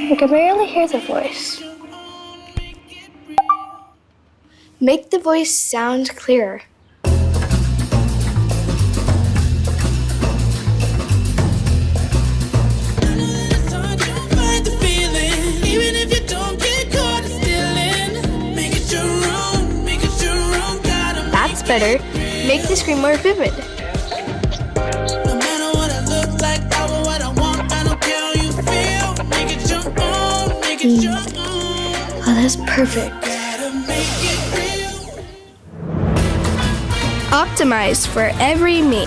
I can barely hear the voice. Make the voice sound clearer. That's better. Make the screen more vivid. Oh, that's perfect. Optimized for every me.